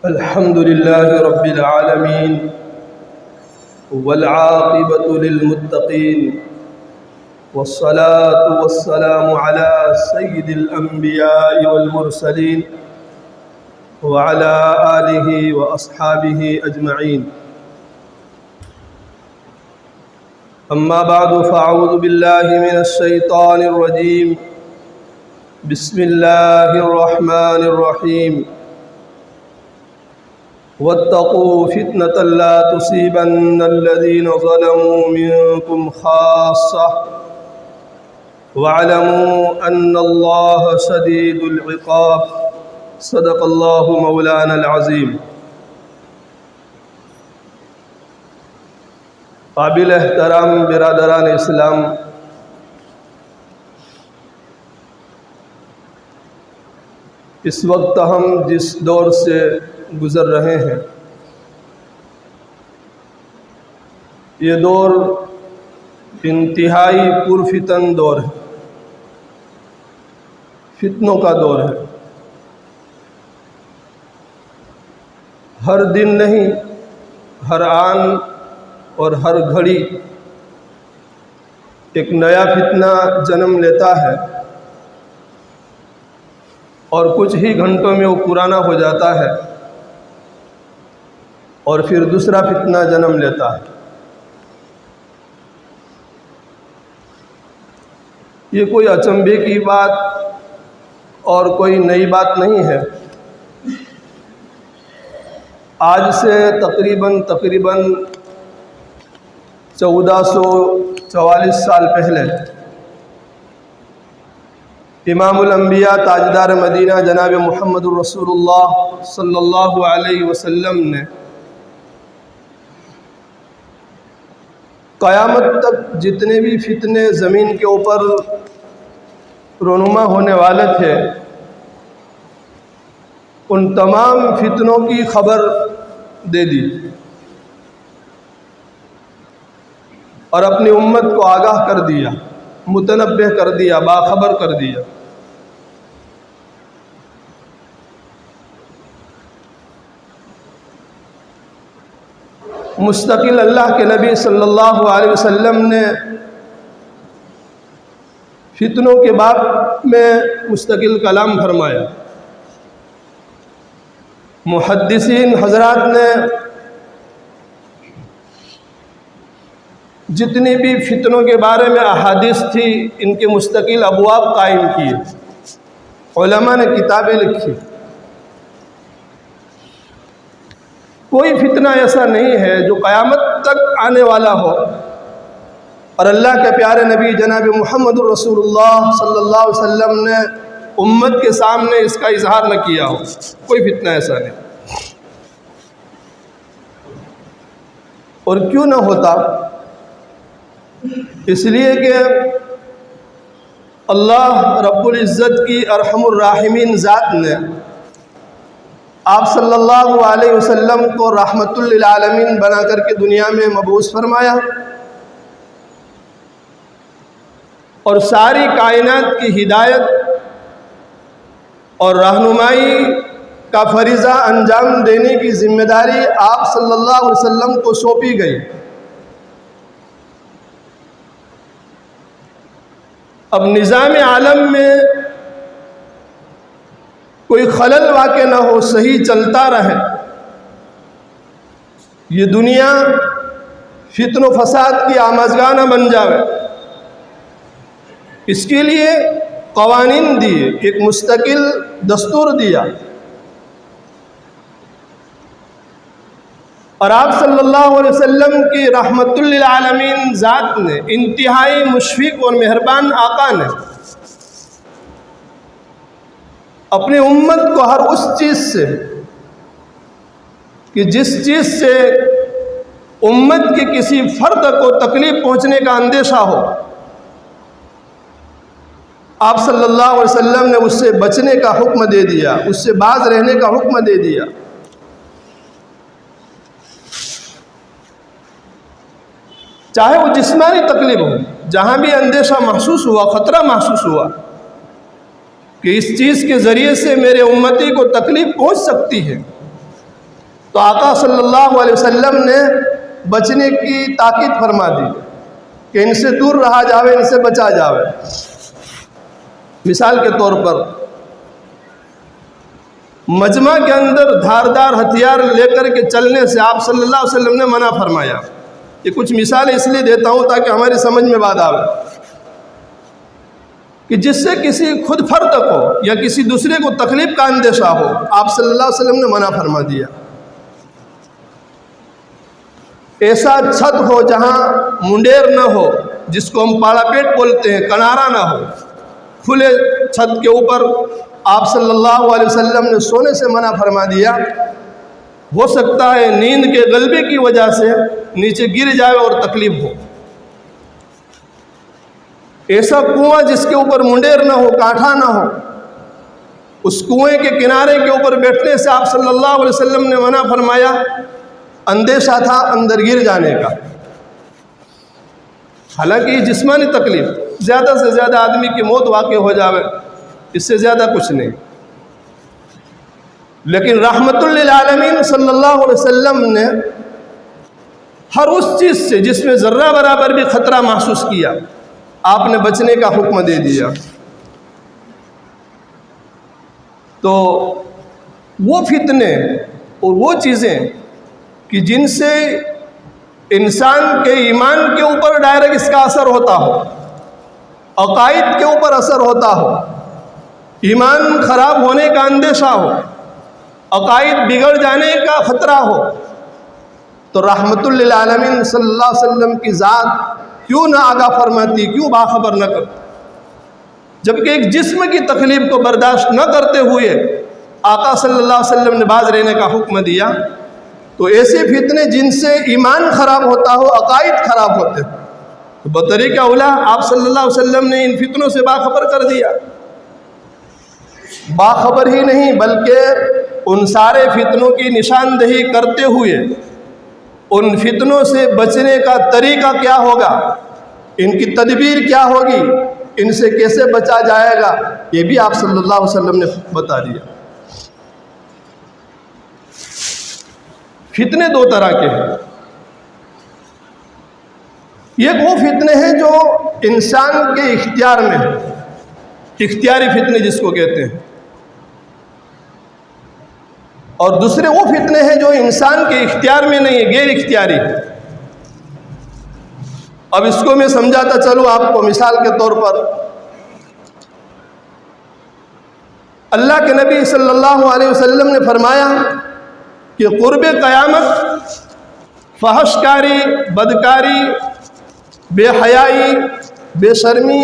الحمد لله رب العالمين والعاقبة للمتقين والصلاة والسلام على سيد الأنبياء والمرسلين وعلى آله وأصحابه أجمعين. أما بعد فأعوذ بالله من الشيطان الرجيم. بسم الله الرحمن الرحيم. واتقوا فتنة لا تصيبن الذين ظلموا منكم خاصة واعلموا أن الله شديد العقاب. صدق الله مولانا العظيم. قابل احترام برادران اسلام، اس وقت ہم جس دور سے گزر رہے ہیں یہ دور انتہائی پرفتن دور ہے، فتنوں کا دور ہے. ہر دن نہیں، ہر آن اور ہر گھڑی ایک نیا فتنہ جنم لیتا ہے اور کچھ ہی گھنٹوں میں وہ پرانا ہو جاتا ہے اور پھر دوسرا فتنہ جنم لیتا ہے. یہ کوئی اچنبھے کی بات اور کوئی نئی بات نہیں ہے. آج سے تقریباً 1444 سال پہلے امام الانبیاء تاجدار مدینہ جناب محمد الرسول اللہ صلی اللہ علیہ وسلم نے قیامت تک جتنے بھی فتنے زمین کے اوپر رونما ہونے والے تھے ان تمام فتنوں کی خبر دے دی اور اپنی امت کو آگاہ کر دیا، متنبہ کر دیا، باخبر کر دیا. مستقل اللہ کے نبی صلی اللہ علیہ وسلم نے فتنوں کے باب میں مستقل کلام فرمایا. محدثین حضرات نے جتنی بھی فتنوں کے بارے میں احادیث تھی ان کے مستقل ابواب قائم کیے، علماء نے کتابیں لکھی. کوئی فتنہ ایسا نہیں ہے جو قیامت تک آنے والا ہو اور اللہ کے پیارے نبی جناب محمد الرسول اللہ صلی اللہ علیہ وسلم نے امت کے سامنے اس کا اظہار نہ کیا ہو. کوئی فتنہ ایسا نہیں. اور کیوں نہ ہوتا؟ اس لیے کہ اللہ رب العزت کی ارحم الراحمین ذات نے آپ صلی اللہ علیہ وسلم کو رحمت للعالمین بنا کر کے دنیا میں مبعوث فرمایا اور ساری کائنات کی ہدایت اور رہنمائی کا فریضہ انجام دینے کی ذمہ داری آپ صلی اللہ علیہ وسلم کو سونپی گئی. اب نظام عالم میں کوئی خلل واقع نہ ہو، صحیح چلتا رہے، یہ دنیا فتن و فساد کی آمیزگاہ نہ بن جاوے، اس کے لیے قوانین دیے، ایک مستقل دستور دیا. اور آپ صلی اللہ علیہ وسلم کی رحمت للعالمین ذات نے، انتہائی مشفق اور مہربان آقا نے اپنی امت کو ہر اس چیز سے کہ جس چیز سے امت کے کسی فرد کو تکلیف پہنچنے کا اندیشہ ہو، آپ صلی اللہ علیہ وسلم نے اس سے بچنے کا حکم دے دیا، اس سے باز رہنے کا حکم دے دیا. چاہے وہ جسمانی تکلیف ہو، جہاں بھی اندیشہ محسوس ہوا، خطرہ محسوس ہوا کہ اس چیز کے ذریعے سے میرے امتی کو تکلیف پہنچ سکتی ہے، تو آقا صلی اللہ علیہ وسلم نے بچنے کی تاکید فرما دی کہ ان سے دور رہا جاوے، ان سے بچا جاوے۔ مثال کے طور پر مجمع کے اندر دھاردار ہتھیار لے کر کے چلنے سے آپ صلی اللہ علیہ وسلم نے منع فرمایا۔ یہ کچھ مثالیں اس لیے دیتا ہوں تاکہ ہماری سمجھ میں بات آئے کہ جس سے کسی خود فرد کو یا کسی دوسرے کو تکلیف کا اندیشہ ہو، آپ صلی اللہ علیہ وسلم نے منع فرما دیا۔ ایسا چھت ہو جہاں منڈیر نہ ہو، جس کو ہم پاڑا پیٹ بولتے ہیں، کنارہ نہ ہو، کھلے چھت کے اوپر آپ صلی اللہ علیہ وسلم نے سونے سے منع فرما دیا۔ ہو سکتا ہے نیند کے غلبے کی وجہ سے نیچے گر جائے اور تکلیف ہو۔ ایسا کنواں جس کے اوپر منڈیر نہ ہو، کانٹھا نہ ہو، اس کنویں کے کنارے کے اوپر بیٹھنے سے آپ صلی اللہ علیہ وسلم نے منع فرمایا۔ اندیشہ تھا اندر گر جانے کا۔ حالانکہ یہ جسمانی تکلیف، زیادہ سے زیادہ آدمی کی موت واقع ہو جاوے، اس سے زیادہ کچھ نہیں، لیکن رحمت للعالمین صلی اللہ علیہ وسلم نے ہر اس چیز سے جس میں ذرہ برابر بھی خطرہ محسوس کیا، آپ نے بچنے کا حکم دے دیا۔ تو وہ فتنے اور وہ چیزیں کہ جن سے انسان کے ایمان کے اوپر ڈائریکٹ اس کا اثر ہوتا ہو، عقائد کے اوپر اثر ہوتا ہو، ایمان خراب ہونے کا اندیشہ ہو، عقائد بگڑ جانے کا خطرہ ہو، تو رحمت للعالمین صلی اللہ علیہ وسلم کی ذات کیوں نہ آگاہ فرماتی، کیوں باخبر نہ کرتی؟ جبکہ ایک جسم کی تکلیف کو برداشت نہ کرتے ہوئے آقا صلی اللہ علیہ وسلم نے باز رہنے کا حکم دیا۔ تو ایسے فتنے جن سے ایمان خراب ہوتا ہو، عقائد خراب ہوتے ہو، تو بطریقہ اولا آپ صلی اللہ علیہ وسلم نے ان فتنوں سے باخبر کر دیا۔ باخبر ہی نہیں بلکہ ان سارے فتنوں کی نشاندہی کرتے ہوئے ان فتنوں سے بچنے کا طریقہ کیا ہوگا، ان کی تدبیر کیا ہوگی، ان سے کیسے بچا جائے گا، یہ بھی آپ صلی اللہ علیہ وسلم نے بتا دیا۔ فتنے دو طرح کے ہیں۔ ایک وہ فتنے ہیں جو انسان کے اختیار میں ہیں، اختیاری فتنے جس کو کہتے ہیں، اور دوسرے وہ فتنے ہیں جو انسان کے اختیار میں نہیں ہے، غیر اختیاری۔ اب اس کو میں سمجھاتا چلوں آپ کو مثال کے طور پر۔ اللہ کے نبی صلی اللہ علیہ وسلم نے فرمایا کہ قرب قیامت فحش کاری، بدکاری، بے حیائی، بے شرمی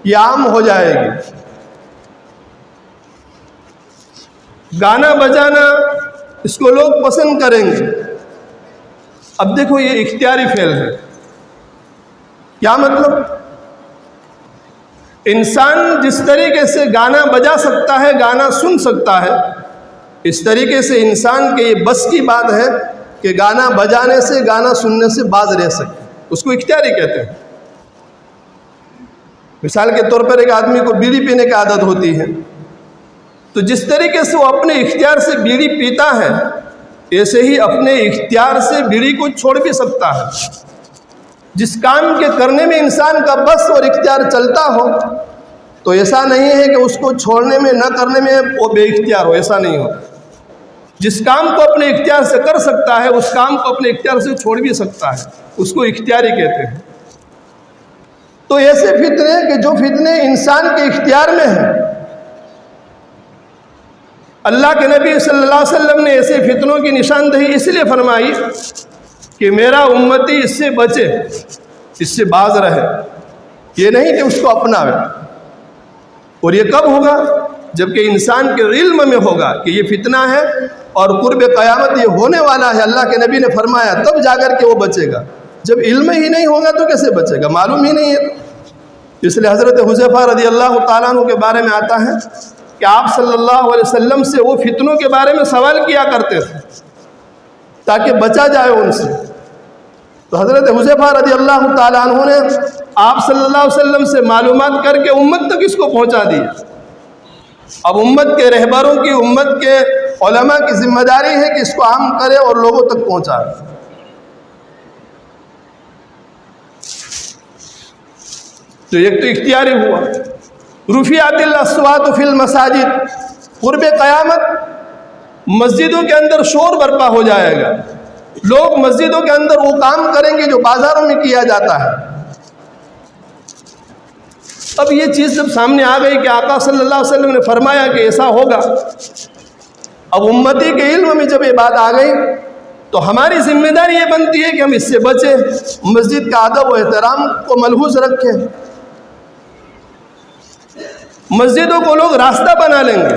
یہ عام ہو جائے گی۔ گانا بجانا اس کو لوگ پسند کریں گے۔ اب دیکھو یہ اختیاری فعل ہے۔ کیا مطلب؟ انسان جس طریقے سے گانا بجا سکتا ہے، گانا سن سکتا ہے، اس طریقے سے انسان کے یہ بس کی بات ہے کہ گانا بجانے سے، گانا سننے سے باز رہ سکے، اس کو اختیاری کہتے ہیں۔ مثال کے طور پر ایک آدمی کو بیڑی پینے کی عادت ہوتی ہے، تو جس طریقے سے وہ اپنے اختیار سے بیڑی پیتا ہے، ایسے ہی اپنے اختیار سے بیڑی کو چھوڑ بھی سکتا ہے۔ جس کام کے کرنے میں انسان کا بس اور اختیار چلتا ہو، تو ایسا نہیں ہے کہ اس کو چھوڑنے میں، نہ کرنے میں وہ بے اختیار ہو، ایسا نہیں ہو۔ جس کام کو اپنے اختیار سے کر سکتا ہے، اس کام کو اپنے اختیار سے چھوڑ بھی سکتا ہے، اس کو اختیاری کہتے ہیں۔ تو ایسے فتنے کہ جو فتنے انسان کے اختیار میں ہیں، اللہ کے نبی صلی اللہ علیہ وسلم نے ایسے فتنوں کی نشاندہی اس لیے فرمائی کہ میرا امتی اس سے بچے، اس سے باز رہے، یہ نہیں کہ اس کو اپناوے۔ اور یہ کب ہوگا؟ جبکہ انسان کے علم میں ہوگا کہ یہ فتنہ ہے اور قرب قیامت یہ ہونے والا ہے، اللہ کے نبی نے فرمایا، تب جا کر کے وہ بچے گا۔ جب علم ہی نہیں ہوگا تو کیسے بچے گا؟ معلوم ہی نہیں ہے۔ اس لیے حضرت حذیفہ رضی اللہ تعالیٰ عنہ کے بارے میں آتا ہے کہ آپ صلی اللہ علیہ وسلم سے وہ فتنوں کے بارے میں سوال کیا کرتے تھے تاکہ بچا جائے ان سے۔ تو حضرت حذیفہ رضی اللہ تعالیٰ عنہ نے آپ صلی اللہ علیہ وسلم سے معلومات کر کے امت تک اس کو پہنچا دی۔ اب امت کے رہبروں کی، امت کے علماء کی ذمہ داری ہے کہ اس کو عام کرے اور لوگوں تک پہنچائے۔ تو ایک تو اختیاری ہوا۔ رفعت الاصوات فی المساجد، قرب قیامت مسجدوں کے اندر شور برپا ہو جائے گا، لوگ مسجدوں کے اندر وہ کام کریں گے جو بازاروں میں کیا جاتا ہے۔ اب یہ چیز جب سامنے آ گئی کہ آقا صلی اللہ علیہ وسلم نے فرمایا کہ ایسا ہوگا، اب امتی کے علم میں جب یہ بات آ گئی تو ہماری ذمہ داری یہ بنتی ہے کہ ہم اس سے بچیں، مسجد کا ادب و احترام کو ملحوظ رکھیں۔ مسجدوں کو لوگ راستہ بنا لیں گے،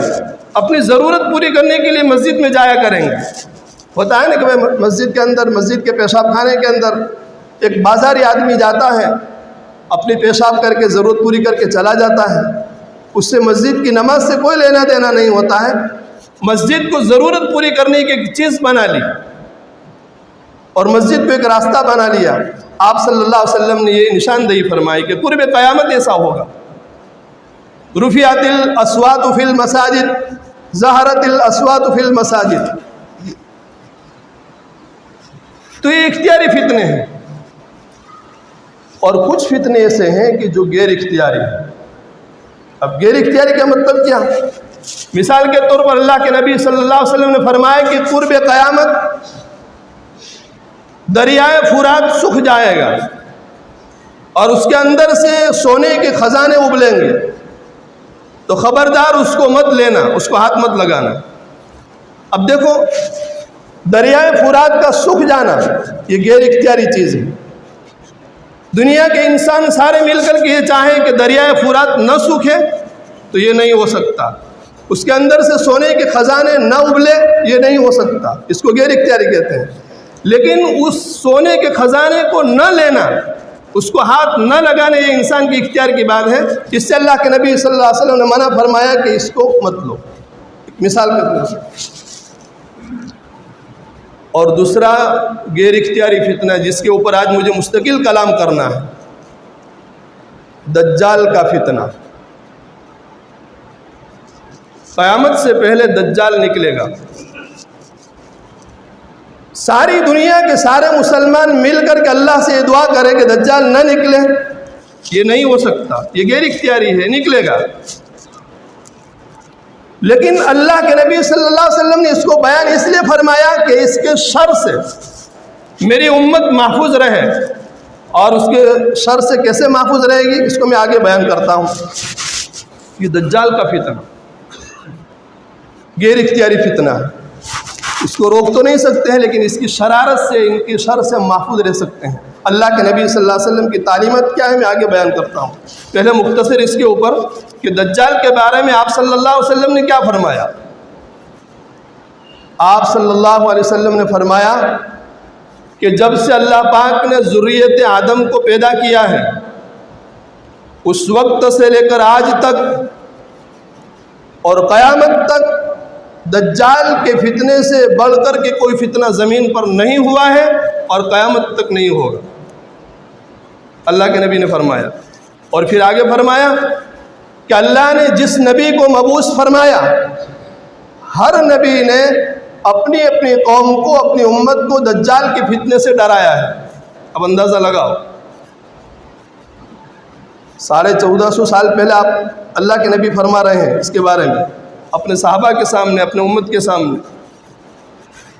اپنی ضرورت پوری کرنے کے لیے مسجد میں جایا کریں گے۔ ہوتا ہے نا کہ مسجد کے اندر، مسجد کے پیشاب خانے کے اندر ایک بازاری آدمی جاتا ہے، اپنی پیشاب کر کے ضرورت پوری کر کے چلا جاتا ہے، اس سے مسجد کی نماز سے کوئی لینا دینا نہیں ہوتا ہے۔ مسجد کو ضرورت پوری کرنے کی ایک چیز بنا لی اور مسجد کو ایک راستہ بنا لیا۔ آپ صلی اللہ علیہ وسلم نے یہ نشاندہی فرمائی کہ قرب قیامت ایسا ہوگا۔ رفعت الاصوات فی المساجد، ظہرت الاصوات فی المساجد۔ تو یہ اختیاری فتنے ہیں، اور کچھ فتنے ایسے ہیں کہ جو غیر اختیاری ہیں۔ اب غیر اختیاری کا مطلب کیا؟ مثال کے طور پر اللہ کے نبی صلی اللہ علیہ وسلم نے فرمایا کہ قرب قیامت دریائے فرات سوکھ جائے گا اور اس کے اندر سے سونے کے خزانے ابلیں گے، تو خبردار اس کو مت لینا، اس کو ہاتھ مت لگانا۔ اب دیکھو، دریائے فرات کا سوکھ جانا یہ غیر اختیاری چیز ہے۔ دنیا کے انسان سارے مل کر کے یہ چاہیں کہ دریائے فرات نہ سوکھے تو یہ نہیں ہو سکتا، اس کے اندر سے سونے کے خزانے نہ ابلے یہ نہیں ہو سکتا، اس کو غیر اختیاری کہتے ہیں۔ لیکن اس سونے کے خزانے کو نہ لینا، اس کو ہاتھ نہ لگانے، یہ انسان کی اختیار کی بات ہے۔ اس سے اللہ کے نبی صلی اللہ علیہ وسلم نے منع فرمایا کہ اس کو مت لو، مثال کے طور پر۔ اور دوسرا غیر اختیاری فتنہ جس کے اوپر آج مجھے مستقل کلام کرنا ہے، دجال کا فتنہ۔ قیامت سے پہلے دجال نکلے گا، ساری دنیا کے سارے مسلمان مل کر کے اللہ سے یہ دعا کرے کہ دجال نہ نکلے، یہ نہیں ہو سکتا، یہ غیر اختیاری ہے، نکلے گا۔ لیکن اللہ کے نبی صلی اللہ علیہ وسلم نے اس کو بیان اس لیے فرمایا کہ اس کے شر سے میری امت محفوظ رہے، اور اس کے شر سے کیسے محفوظ رہے گی اس کو میں آگے بیان کرتا ہوں۔ یہ دجال کا فتنہ غیر اختیاری فتنہ ہے، اس کو روک تو نہیں سکتے ہیں لیکن اس کی شرارت سے، ان کی شر سے محفوظ رہ سکتے ہیں۔ اللہ کے نبی صلی اللہ علیہ وسلم کی تعلیمات کیا ہے میں آگے بیان کرتا ہوں۔ پہلے مختصر اس کے اوپر کہ دجال کے بارے میں آپ صلی اللہ علیہ وسلم نے کیا فرمایا۔ آپ صلی اللہ علیہ وسلم نے فرمایا کہ جب سے اللہ پاک نے ذریت آدم کو پیدا کیا ہے، اس وقت سے لے کر آج تک اور قیامت تک دجال کے فتنے سے بڑھ کر کے کوئی فتنہ زمین پر نہیں ہوا ہے اور قیامت تک نہیں ہوگا، اللہ کے نبی نے فرمایا۔ اور پھر آگے فرمایا کہ اللہ نے جس نبی کو مبعوث فرمایا، ہر نبی نے اپنی اپنی قوم کو، اپنی امت کو دجال کے فتنے سے ڈرایا ہے۔ اب اندازہ لگاؤ، 1450 سال پہلے آپ اللہ کے نبی فرما رہے ہیں اس کے بارے میں اپنے صحابہ کے سامنے، اپنے امت کے سامنے،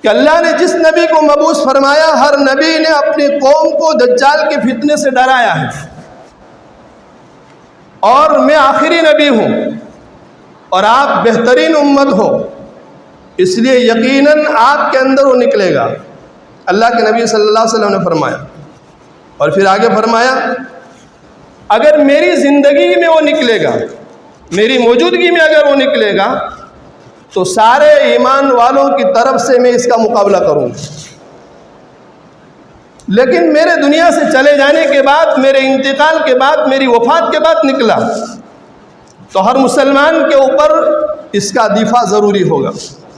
کہ اللہ نے جس نبی کو مبعوث فرمایا ہر نبی نے اپنی قوم کو دجال کے فتنے سے ڈرایا ہے، اور میں آخری نبی ہوں اور آپ بہترین امت ہو، اس لیے یقیناً آپ کے اندر وہ نکلے گا، اللہ کے نبی صلی اللہ علیہ وسلم نے فرمایا۔ اور پھر آگے فرمایا اگر میری زندگی میں وہ نکلے گا، میری موجودگی میں اگر وہ نکلے گا تو سارے ایمان والوں کی طرف سے میں اس کا مقابلہ کروں گا، لیکن میرے دنیا سے چلے جانے کے بعد، میرے انتقال کے بعد، میری وفات کے بعد نکلا تو ہر مسلمان کے اوپر اس کا دفاع ضروری ہوگا،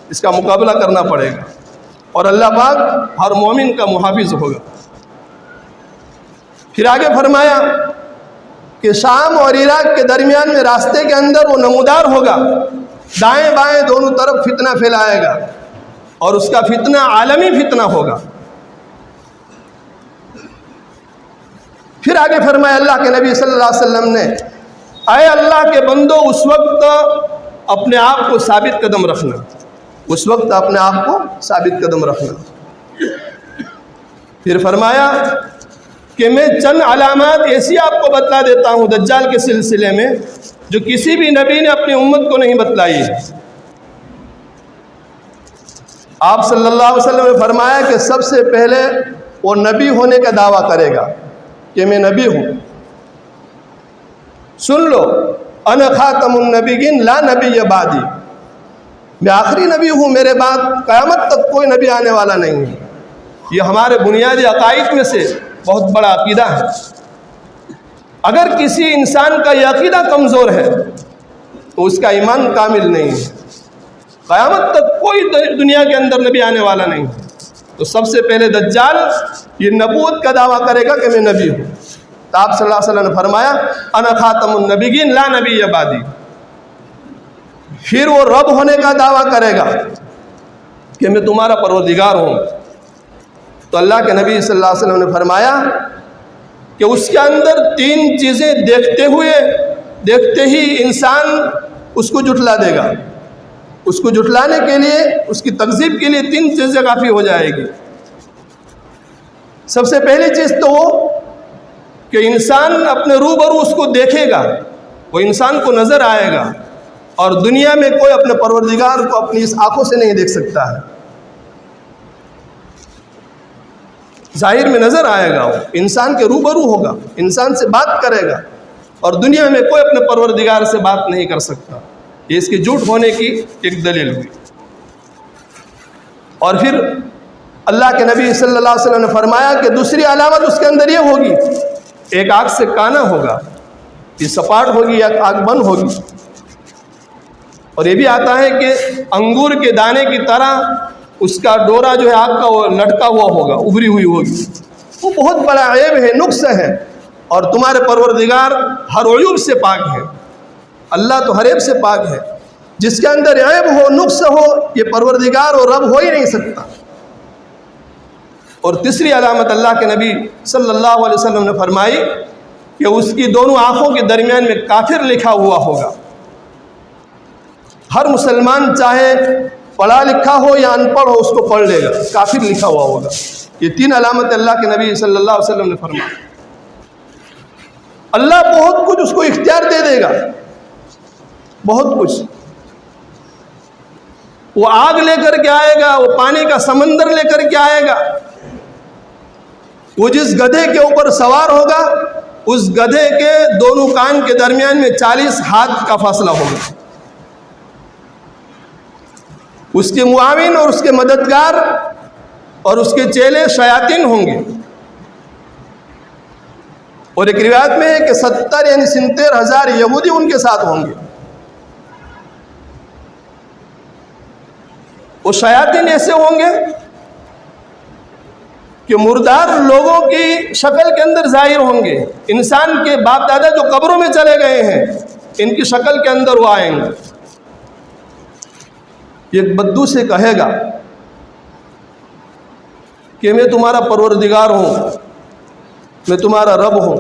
اس کا مقابلہ کرنا پڑے گا، اور اللہ پاک ہر مومن کا محافظ ہوگا۔ پھر آگے فرمایا کہ شام اور عراق کے درمیان میں راستے کے اندر وہ نمودار ہوگا دائیں بائیں دونوں طرف فتنہ پھیلائے گا، اور اس کا فتنہ عالمی فتنہ ہوگا۔ پھر آگے فرمایا اللہ کے نبی صلی اللہ علیہ وسلم نے، اے اللہ کے بندو، اس وقت اپنے آپ کو ثابت قدم رکھنا، اس وقت اپنے آپ کو ثابت قدم رکھنا۔ پھر فرمایا کہ میں چند علامات ایسی آپ کو بتلا دیتا ہوں دجال کے سلسلے میں جو کسی بھی نبی نے اپنی امت کو نہیں بتلائی ہے۔ آپ صلی اللہ علیہ وسلم نے فرمایا کہ سب سے پہلے وہ نبی ہونے کا دعویٰ کرے گا کہ میں نبی ہوں۔ سن لو، انا خاتم النبیین لا نبی بعدی، میں آخری نبی ہوں، میرے بعد قیامت تک کوئی نبی آنے والا نہیں ہے۔ یہ ہمارے بنیادی عقائد میں سے بہت بڑا عقیدہ ہے۔ اگر کسی انسان کا یہ عقیدہ کمزور ہے تو اس کا ایمان کامل نہیں ہے۔ قیامت تک کوئی دنیا کے اندر نبی آنے والا نہیں ہے، تو سب سے پہلے دجال یہ نبوت کا دعویٰ کرے گا کہ میں نبی ہوں۔ تو آپ صلی اللہ علیہ وسلم نے فرمایا انا خاتم النبیین لا نبی بعدی۔ پھر وہ رب ہونے کا دعویٰ کرے گا کہ میں تمہارا پروردگار ہوں۔ تو اللہ کے نبی صلی اللہ علیہ وسلم نے فرمایا کہ اس کے اندر تین چیزیں دیکھتے ہی انسان اس کو جھٹلا دے گا۔ اس کو جھٹلانے کے لیے، اس کی تکذیب کے لیے تین چیزیں کافی ہو جائے گی۔ سب سے پہلی چیز تو وہ کہ انسان اپنے روبرو اس کو دیکھے گا، وہ انسان کو نظر آئے گا، اور دنیا میں کوئی اپنے پروردگار کو اپنی اس آنکھوں سے نہیں دیکھ سکتا ہے۔ ظاہر میں نظر آئے گا، وہ انسان کے روبرو ہوگا، انسان سے بات کرے گا، اور دنیا میں کوئی اپنے پروردگار سے بات نہیں کر سکتا۔ یہ اس کے جھوٹ ہونے کی ایک دلیل ہوئی۔ اور پھر اللہ کے نبی صلی اللہ علیہ وسلم نے فرمایا کہ دوسری علامت اس کے اندر یہ ہوگی، ایک آنکھ سے کانا ہوگا، یہ سپاٹ ہوگی یا آنکھ بند ہوگی۔ اور یہ بھی آتا ہے کہ انگور کے دانے کی طرح اس کا ڈورا جو ہے آنکھ کا وہ لٹکا ہوا ہوگا، ابری ہوئی ہوگی۔ وہ بہت بڑا عیب ہے، نقص ہے، اور تمہارے پروردگار ہر عیوب سے پاک ہے۔ اللہ تو ہر عیب سے پاک ہے، جس کے اندر عیب ہو، نقص ہو، یہ پروردگار اور رب ہو ہی نہیں سکتا۔ اور تیسری علامت اللہ کے نبی صلی اللہ علیہ وسلم نے فرمائی کہ اس کی دونوں آنکھوں کے درمیان میں کافر لکھا ہوا ہوگا۔ ہر مسلمان چاہے پڑھا لکھا ہو یا ان پڑھ ہو، اس کو پڑھ لے گا، کافر لکھا ہوا ہوگا۔ یہ تین علامت اللہ کے نبی صلی اللہ علیہ وسلم نے فرمائی۔ اللہ بہت کچھ اس کو اختیار دے دے گا، بہت کچھ۔ وہ آگ لے کر کے آئے گا، وہ پانی کا سمندر لے کر کے آئے گا۔ وہ جس گدھے کے اوپر سوار ہوگا، اس گدھے کے دونوں کان کے درمیان میں 40 ہاتھ کا فاصلہ ہوگا۔ اس کے معاون اور اس کے مددگار اور اس کے چیلے شیاطین ہوں گے۔ اور ایک روایت میں ہے کہ 70 یعنی 70,000 یہودی ان کے ساتھ ہوں گے۔ وہ شیاطین ایسے ہوں گے کہ مردار لوگوں کی شکل کے اندر ظاہر ہوں گے۔ انسان کے باپ دادا جو قبروں میں چلے گئے ہیں، ان کی شکل کے اندر وہ آئیں گے۔ ایک بدو سے کہے گا کہ میں تمہارا پروردگار ہوں، میں تمہارا رب ہوں۔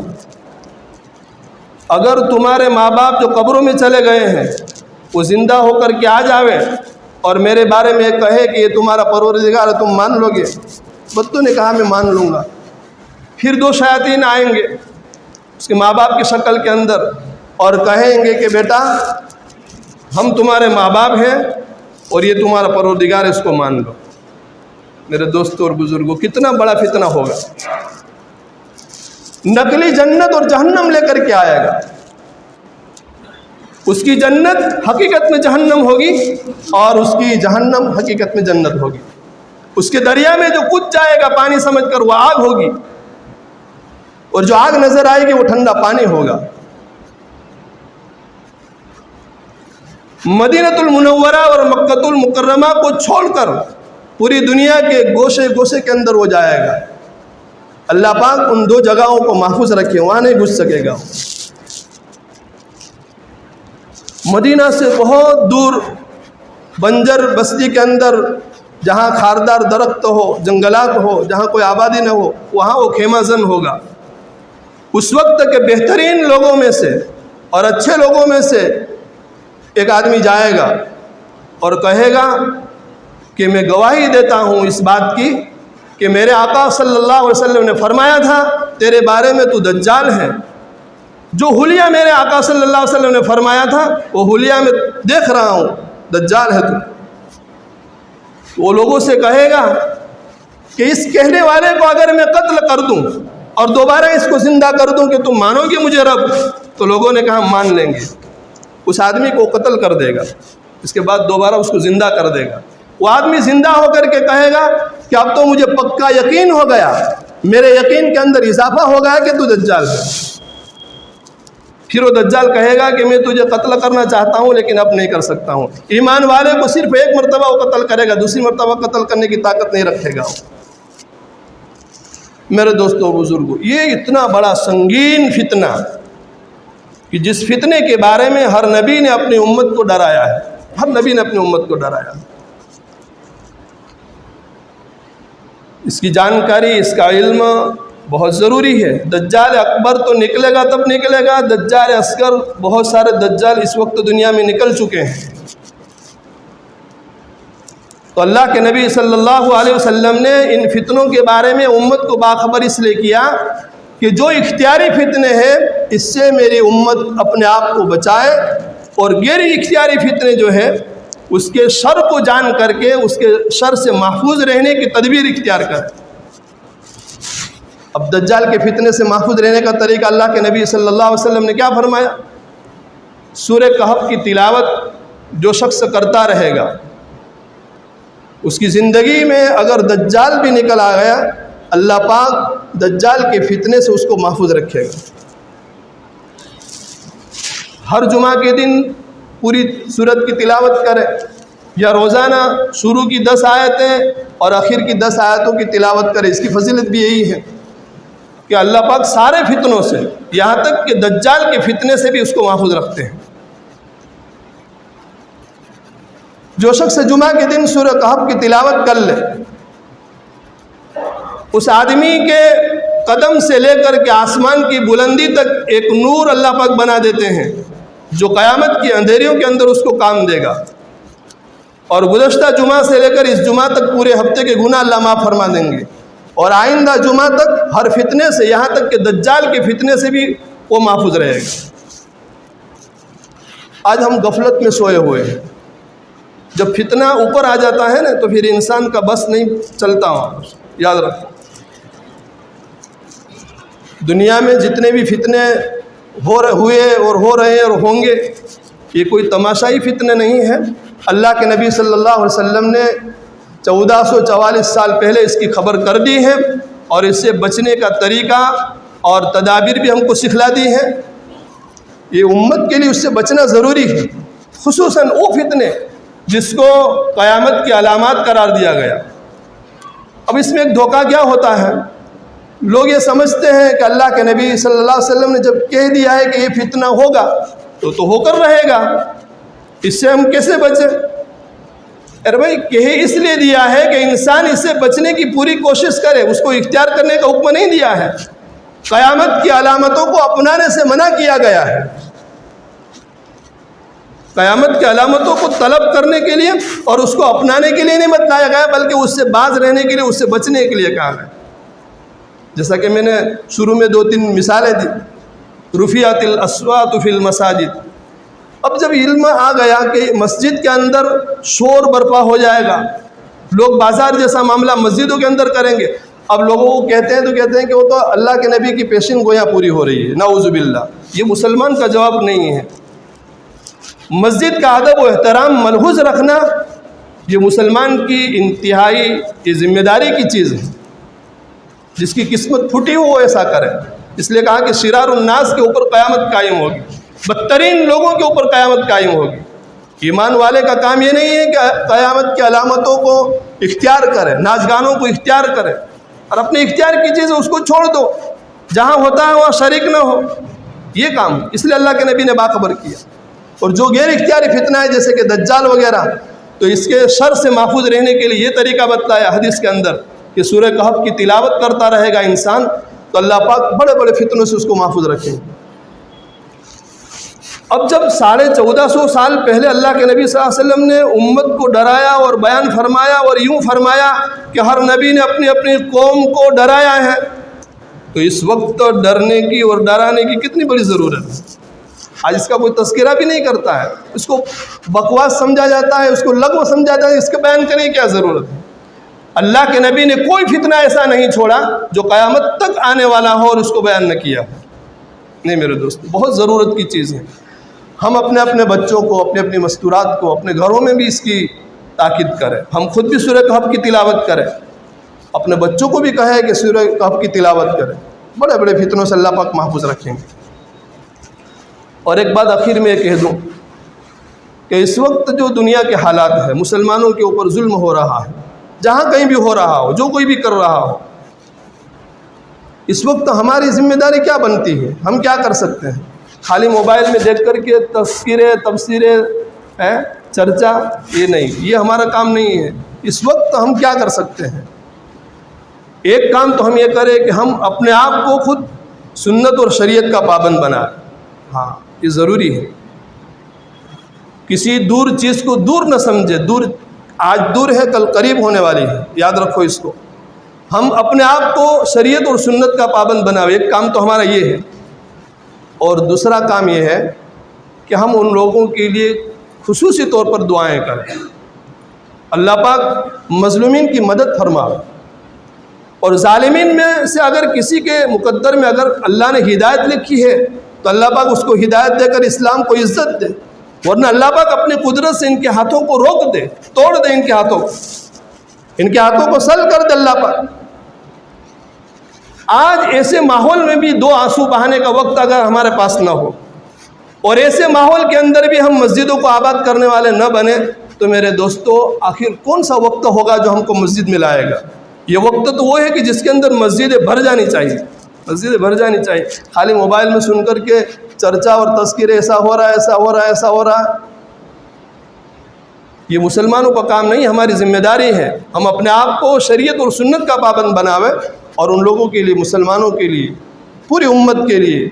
اگر تمہارے ماں باپ جو قبروں میں چلے گئے ہیں وہ زندہ ہو کر کے آ جاوے اور میرے بارے میں کہے کہ یہ تمہارا پروردگار ہے، تم مان لو گے؟ بدو نے کہا میں مان لوں گا۔ پھر 2 شیاطین آئیں گے اس کے ماں باپ کی شکل کے اندر اور کہیں گے کہ بیٹا ہم تمہارے ماں باپ ہیں اور یہ تمہارا پروردگار ہے، اس کو مان لو۔ میرے دوستوں اور بزرگوں، کتنا بڑا فتنہ ہوگا۔ نقلی جنت اور جہنم لے کر کے آئے گا۔ اس کی جنت حقیقت میں جہنم ہوگی اور اس کی جہنم حقیقت میں جنت ہوگی۔ اس کے دریا میں جو کود جائے گا پانی سمجھ کر وہ آگ ہوگی، اور جو آگ نظر آئے گی وہ ٹھنڈا پانی ہوگا۔ مدینہ المنورہ اور مکہ المکرمہ کو چھوڑ کر پوری دنیا کے گوشے گوشے کے اندر وہ جائے گا۔ اللہ پاک ان 2 جگہوں کو محفوظ رکھے، وہاں نہیں گھس سکے گا۔ مدینہ سے بہت دور بنجر بستی کے اندر جہاں خاردار درخت ہو، جنگلات ہو، جہاں کوئی آبادی نہ ہو، وہاں وہ خیمہ زن ہوگا۔ اس وقت کے بہترین لوگوں میں سے اور اچھے لوگوں میں سے ایک آدمی جائے گا اور کہے گا کہ میں گواہی دیتا ہوں اس بات کی کہ میرے آقا صلی اللہ علیہ وسلم نے فرمایا تھا تیرے بارے میں تو دجال ہے۔ جو حلیہ میرے آقا صلی اللہ علیہ وسلم نے فرمایا تھا وہ حلیہ میں دیکھ رہا ہوں، دجال ہے تو۔ وہ لوگوں سے کہے گا کہ اس کہنے والے کو اگر میں قتل کر دوں اور دوبارہ اس کو زندہ کر دوں کہ تم مانو گے مجھے رب؟ تو لوگوں نے کہا مان لیں گے۔ اس آدمی کو قتل کر دے گا، اس کے بعد دوبارہ اس کو زندہ کر دے گا۔ وہ آدمی زندہ ہو کر کے کہے گا کہ اب تو مجھے پکا یقین ہو گیا، میرے یقین کے اندر اضافہ ہو گیا کہ تو دجال ہے۔ پھر وہ دجال کہے گا کہ میں تجھے قتل کرنا چاہتا ہوں لیکن اب نہیں کر سکتا ہوں۔ ایمان والے کو صرف ایک مرتبہ وہ قتل کرے گا، دوسری مرتبہ قتل کرنے کی طاقت نہیں رکھے گا۔ میرے دوستوں بزرگوں، یہ اتنا بڑا سنگین فتنہ کہ جس فتنے کے بارے میں ہر نبی نے اپنی امت کو ڈرایا ہے، ہر نبی نے اپنی امت کو ڈرایا۔ اس کی جانکاری، اس کا علم بہت ضروری ہے۔ دجال اکبر تو نکلے گا تب نکلے گا، دجال اصغر بہت سارے دجال اس وقت دنیا میں نکل چکے ہیں۔ تو اللہ کے نبی صلی اللہ علیہ وسلم نے ان فتنوں کے بارے میں امت کو باخبر اس لیے کیا کہ جو اختیاری فتنے ہیں اس سے میری امت اپنے آپ کو بچائے، اور غیر اختیاری فتنے جو ہے اس کے شر کو جان کر کے اس کے شر سے محفوظ رہنے کی تدبیر اختیار کرے۔ اب دجال کے فتنے سے محفوظ رہنے کا طریقہ اللہ کے نبی صلی اللہ علیہ وسلم نے کیا فرمایا؟ سورہ کہف کی تلاوت جو شخص کرتا رہے گا اس کی زندگی میں اگر دجال بھی نکل آ گیا، اللہ پاک دجال کے فتنے سے اس کو محفوظ رکھے گا۔ ہر جمعہ کے دن پوری سورت کی تلاوت کرے، یا روزانہ شروع کی 10 آیتیں اور آخر کی 10 آیتوں کی تلاوت کرے۔ اس کی فضیلت بھی یہی ہے کہ اللہ پاک سارے فتنوں سے، یہاں تک کہ دجال کے فتنے سے بھی اس کو محفوظ رکھتے ہیں۔ جو شخص جمعہ کے دن سورہ کہف کی تلاوت کر لے، اس آدمی کے قدم سے لے کر کے آسمان کی بلندی تک ایک نور اللہ پاک بنا دیتے ہیں جو قیامت کی اندھیریوں کے اندر اس کو کام دے گا، اور گزشتہ جمعہ سے لے کر اس جمعہ تک پورے ہفتے کے گناہ اللہ معاف فرما دیں گے، اور آئندہ جمعہ تک ہر فتنے سے، یہاں تک کہ دجال کے فتنے سے بھی وہ محفوظ رہے گا۔ آج ہم غفلت میں سوئے ہوئے ہیں، جب فتنہ اوپر آ جاتا ہے نا تو پھر انسان کا بس نہیں چلتا وہاں۔ یاد رکھو، دنیا میں جتنے بھی فتنے ہوئے اور ہو رہے ہیں اور ہوں گے، یہ کوئی تماشائی فتنے نہیں ہے۔ اللہ کے نبی صلی اللہ علیہ وسلم نے 1444 سال پہلے اس کی خبر کر دی ہے، اور اس سے بچنے کا طریقہ اور تدابیر بھی ہم کو سکھلا دی ہیں۔ یہ امت کے لیے اس سے بچنا ضروری ہے، خصوصاً وہ فتنے جس کو قیامت کی علامات قرار دیا گیا۔ اب اس میں ایک دھوکہ کیا ہوتا ہے، لوگ یہ سمجھتے ہیں کہ اللہ کے نبی صلی اللہ علیہ وسلم نے جب کہہ دیا ہے کہ یہ فتنہ ہوگا تو ہو کر رہے گا، اس سے ہم کیسے بچیں؟ ارے بھائی، کہہ اس لیے دیا ہے کہ انسان اس سے بچنے کی پوری کوشش کرے، اس کو اختیار کرنے کا حکم نہیں دیا ہے۔ قیامت کی علامتوں کو اپنانے سے منع کیا گیا ہے، قیامت کی علامتوں کو طلب کرنے کے لیے اور اس کو اپنانے کے لیے نہیں بتلایا گیا، بلکہ اس سے باز رہنے کے لیے، اس سے بچنے کے لیے کہا ہے۔ جیسا کہ میں نے شروع میں 2-3 مثالیں دی، رفعت الاصوات فی المساجد۔ اب جب علم آ گیا کہ مسجد کے اندر شور برپا ہو جائے گا، لوگ بازار جیسا معاملہ مسجدوں کے اندر کریں گے، اب لوگوں کو کہتے ہیں کہ وہ تو اللہ کے نبی کی پیشین گویاں پوری ہو رہی ہے، نعوذ باللہ۔ یہ مسلمان کا جواب نہیں ہے۔ مسجد کا ادب و احترام ملحوظ رکھنا یہ مسلمان کی انتہائی یہ ذمہ داری کی چیز ہے۔ جس کی قسمت پھٹی ہو وہ ایسا کرے۔ اس لیے کہا کہ شرار الناس کے اوپر قیامت قائم ہوگی، بدترین لوگوں کے اوپر قیامت قائم ہوگی۔ ایمان والے کا کام یہ نہیں ہے کہ قیامت کی علامتوں کو اختیار کرے، ناچ گانوں کو اختیار کرے، اور اپنے اختیار کی چیز اس کو چھوڑ دو، جہاں ہوتا ہے وہاں شریک نہ ہو، یہ کام اس لیے اللہ کے نبی نے باخبر کیا۔ اور جو غیر اختیاری فتنہ ہے جیسے کہ دجال وغیرہ، تو اس کے شر سے محفوظ رہنے کے لیے یہ طریقہ بتلایا حدیث کے اندر کہ سورہ کہف کی تلاوت کرتا رہے گا انسان تو اللہ پاک بڑے بڑے فتنوں سے اس کو محفوظ رکھیں گے۔ اب جب 1450 سال پہلے اللہ کے نبی صلی اللہ علیہ وسلم نے امت کو ڈرایا اور بیان فرمایا اور یوں فرمایا کہ ہر نبی نے اپنی اپنی قوم کو ڈرایا ہے، تو اس وقت ڈرنے کی اور ڈرانے کی کتنی بڑی ضرورت ہے۔ آج اس کا کوئی تذکرہ بھی نہیں کرتا ہے، اس کو بکواس سمجھا جاتا ہے، اس کو لغو سمجھا جاتا ہے، اس کے بیان کرنے کی کیا ضرورت ہے۔ اللہ کے نبی نے کوئی فتنہ ایسا نہیں چھوڑا جو قیامت تک آنے والا ہو اور اس کو بیان نہ کیا ہو۔ نہیں میرے دوست، بہت ضرورت کی چیز ہے۔ ہم اپنے اپنے بچوں کو، اپنے اپنی مستورات کو اپنے گھروں میں بھی اس کی تاکید کریں، ہم خود بھی سورہ کہف کی تلاوت کریں، اپنے بچوں کو بھی کہیں کہ سورہ کہف کی تلاوت کریں، بڑے بڑے فتنوں سے اللہ پاک محفوظ رکھیں گے۔ اور ایک بات آخر میں کہہ دوں کہ اس وقت جو دنیا کے حالات ہیں، مسلمانوں کے اوپر ظلم ہو رہا ہے، جہاں کہیں بھی ہو رہا ہو، جو کوئی بھی کر رہا ہو، اس وقت ہماری ذمہ داری کیا بنتی ہے؟ ہم کیا کر سکتے ہیں؟ خالی موبائل میں دیکھ کر کے تذکرے، تبصرے، چرچا، یہ نہیں، یہ ہمارا کام نہیں ہے۔ اس وقت ہم کیا کر سکتے ہیں؟ ایک کام تو ہم یہ کریں کہ ہم اپنے آپ کو خود سنت اور شریعت کا پابند بنائیں۔ ہاں یہ ضروری ہے، کسی دور چیز کو دور نہ سمجھے، آج دور ہے کل قریب ہونے والی ہے، یاد رکھو اس کو۔ ہم اپنے آپ کو شریعت اور سنت کا پابند بنائیں، ایک کام تو ہمارا یہ ہے۔ اور دوسرا کام یہ ہے کہ ہم ان لوگوں کے لیے خصوصی طور پر دعائیں کریں، اللہ پاک مظلومین کی مدد فرمائے، اور ظالمین میں سے اگر کسی کے مقدر میں اگر اللہ نے ہدایت لکھی ہے تو اللہ پاک اس کو ہدایت دے کر اسلام کو عزت دے، ورنہ اللہ پاک اپنی قدرت سے ان کے ہاتھوں کو روک دے، توڑ دے، ان کے ہاتھوں کو سل کر دے اللہ پاک۔ آج ایسے ماحول میں بھی دو آنسو بہانے کا وقت اگر ہمارے پاس نہ ہو، اور ایسے ماحول کے اندر بھی ہم مسجدوں کو آباد کرنے والے نہ بنے، تو میرے دوستو آخر کون سا وقت ہوگا جو ہم کو مسجد میں لائے گا؟ یہ وقت تو وہ ہے کہ جس کے اندر مسجدیں بھر جانی چاہیے، مسجدیں بھر جانی چاہیے۔ خالی موبائل میں سن کر کے چرچا اور تذکرے، ایسا ہو رہا ہے، ایسا ہو رہا ہے، ایسا ہو رہا ہے، یہ مسلمانوں کا کام نہیں، ہماری ذمہ داری ہے ہم اپنے آپ کو شریعت اور سنت کا پابند بناویں، اور ان لوگوں کے لیے، مسلمانوں کے لیے، پوری امت کے لیے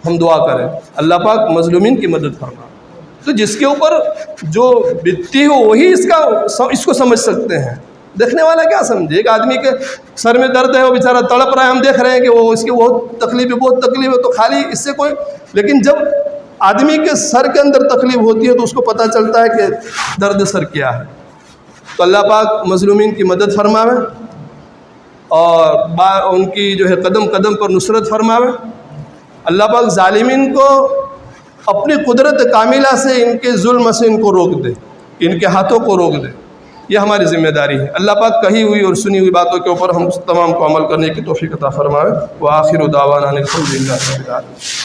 ہم دعا کریں، اللہ پاک مظلومین کی مدد فرمائے۔ تو جس کے اوپر جو بیتتی ہو وہی اس کو سمجھ سکتے ہیں، دیکھنے والا کیا سمجھے؟ ایک آدمی کے سر میں درد ہے، وہ بیچارہ تڑپ رہا ہے، ہم دیکھ رہے ہیں کہ وہ اس کی بہت تکلیف ہے، تو خالی اس سے کوئی، لیکن جب آدمی کے سر کے اندر تکلیف ہوتی ہے تو اس کو پتہ چلتا ہے کہ درد سر کیا ہے۔ تو اللہ پاک مظلومین کی مدد فرماوے اور ان کی جو ہے قدم قدم پر نصرت فرماوے۔ اللہ پاک ظالمین کو اپنی قدرت کاملہ سے ان کے ظلم سے ان کو روک دے، ان کے ہاتھوں کو روک دے، یہ ہماری ذمہ داری ہے۔ اللہ پاک کہی ہوئی اور سنی ہوئی باتوں کے اوپر ہم تمام کو عمل کرنے کی توفیق عطا فرمائے۔ وآخر دعوانا ان الحمد للہ رب العالمین۔